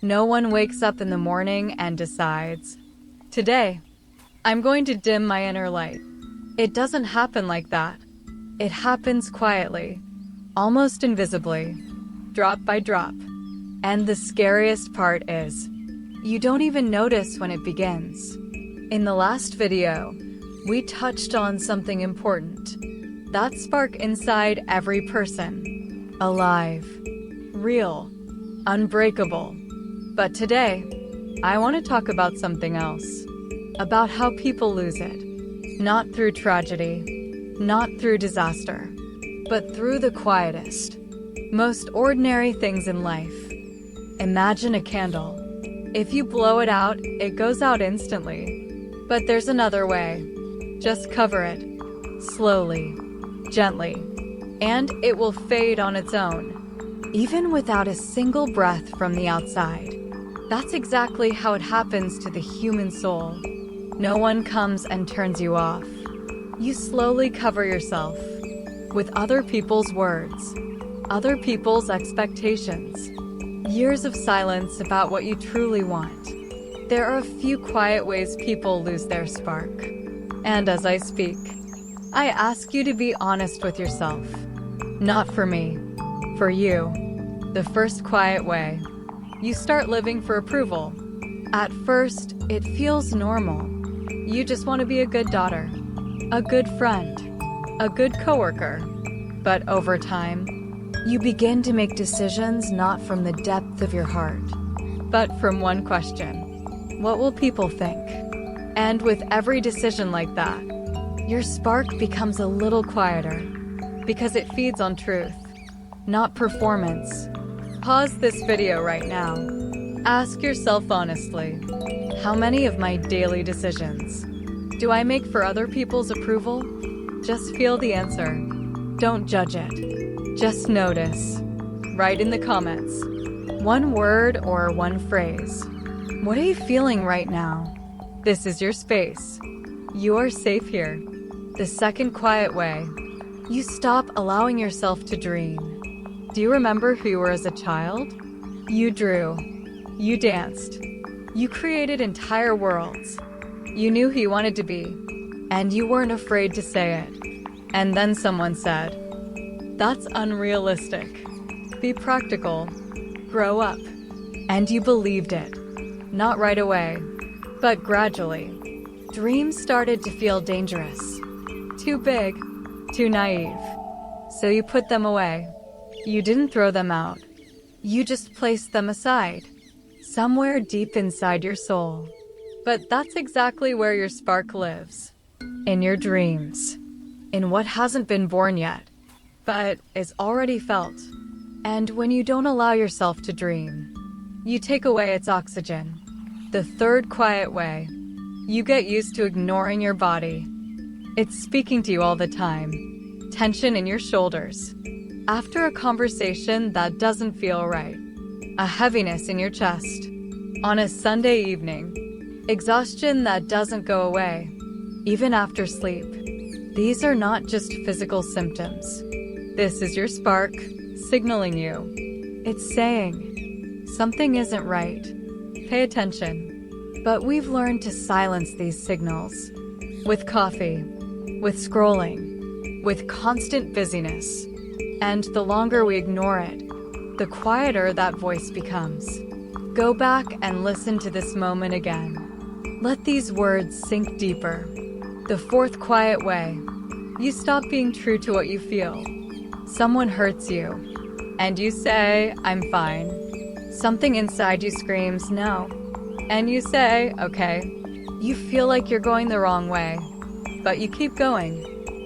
No one wakes up in the morning and decides, "Today, I'm going to dim my inner light." It doesn't happen like that. It happens quietly, almost invisibly, drop by drop. And the scariest part is, you don't even notice when it begins. In the last video, we touched on something important. That spark inside every person. Alive, real, unbreakable. But today, I want to talk about something else. About how people lose it. Not through tragedy, not through disaster, but through the quietest, most ordinary things in life. Imagine a candle. If you blow it out, it goes out instantly. But there's another way. Just cover it, slowly, gently, and it will fade on its own, even without a single breath from the outside. That's exactly how it happens to the human soul. No one comes and turns you off. You slowly cover yourself with other people's words, other people's expectations, years of silence about what you truly want. There are a few quiet ways people lose their spark. And as I speak, I ask you to be honest with yourself. Not for me, for you. The first quiet way. You start living for approval. At first, it feels normal. You just want to be a good daughter, a good friend, a good coworker. But over time, you begin to make decisions not from the depth of your heart, but from one question: what will people think? And with every decision like that, your spark becomes a little quieter, because it feeds on truth, not performance. Pause this video right now. Ask yourself honestly, how many of my daily decisions do I make for other people's approval? Just feel the answer. Don't judge it. Just notice. Write in the comments. One word or one phrase. What are you feeling right now? This is your space. You are safe here. The second quiet way. You stop allowing yourself to dream. Do you remember who you were as a child? You drew. You danced. You created entire worlds. You knew who you wanted to be, and you weren't afraid to say it. And then someone said, "That's unrealistic. Be practical. Grow up." And you believed it. Not right away, but gradually. Dreams started to feel dangerous. Too big, too naive. So you put them away. You didn't throw them out. You just placed them aside, somewhere deep inside your soul. But that's exactly where your spark lives. In your dreams. In what hasn't been born yet, but is already felt. And when you don't allow yourself to dream, you take away its oxygen. The third quiet way. You get used to ignoring your body. It's speaking to you all the time. Tension in your shoulders. After a conversation that doesn't feel right. A heaviness in your chest. On a Sunday evening. Exhaustion that doesn't go away, even after sleep. These are not just physical symptoms. This is your spark signaling you. It's saying, something isn't right. Pay attention. But we've learned to silence these signals. With coffee, with scrolling, with constant busyness. And the longer we ignore it, the quieter that voice becomes. Go back and listen to this moment again. Let these words sink deeper. The fourth quiet way. You stop being true to what you feel. Someone hurts you, and you say, "I'm fine." Something inside you screams, "No." And you say, "Okay." You feel like you're going the wrong way, but you keep going,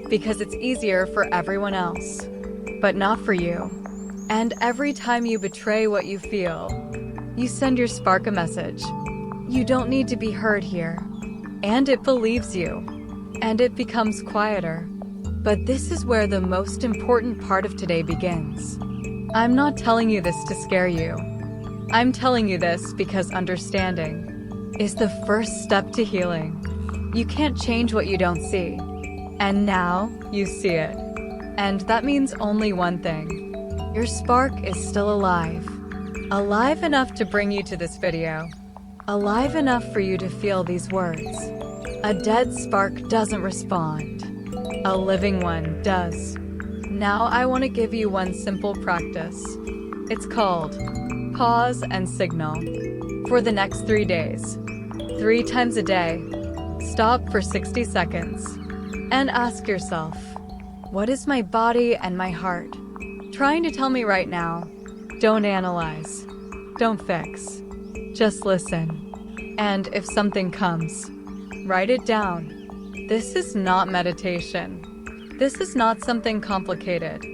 because it's easier for everyone else, but not for you. And every time you betray what you feel, you send your spark a message. You don't need to be heard here. And it believes you. And it becomes quieter. But this is where the most important part of today begins. I'm not telling you this to scare you. I'm telling you this because understanding is the first step to healing. You can't change what you don't see. And now you see it. And that means only one thing. Your spark is still alive. Alive enough to bring you to this video. Alive enough for you to feel these words. A dead spark doesn't respond. A living one does. Now I want to give you one simple practice. It's called pause and signal. For the next 3 days, 3 times a day, stop for 60 seconds and ask yourself, what is my body and my heart trying to tell me right now? Don't analyze. Don't fix. Just listen. And if something comes, write it down. This is not meditation. This is not something complicated.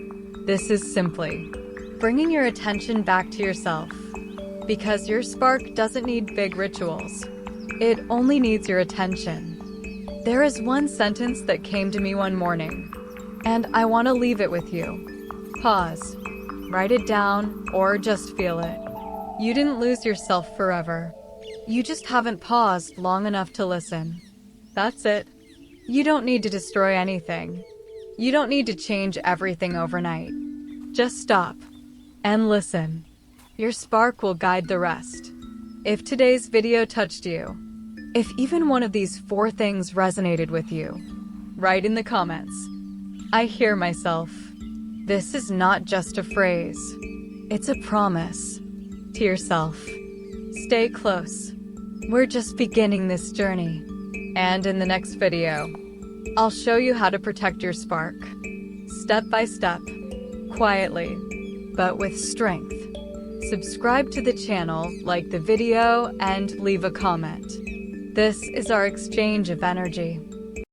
This is simply bringing your attention back to yourself. Because your spark doesn't need big rituals. It only needs your attention. There is one sentence that came to me one morning, and I want to leave it with you. Pause. Write it down, or just feel it. You didn't lose yourself forever. You just haven't paused long enough to listen. That's it. You don't need to destroy anything. You don't need to change everything overnight. Just stop and listen. Your spark will guide the rest. If today's video touched you, if even one of these 4 things resonated with you, write in the comments. I hear myself. This is not just a phrase. It's a promise to yourself. Stay close. We're just beginning this journey. And in the next video, I'll show you how to protect your spark. Step by step, quietly, but with strength. Subscribe to the channel, like the video, and leave a comment. This is our exchange of energy.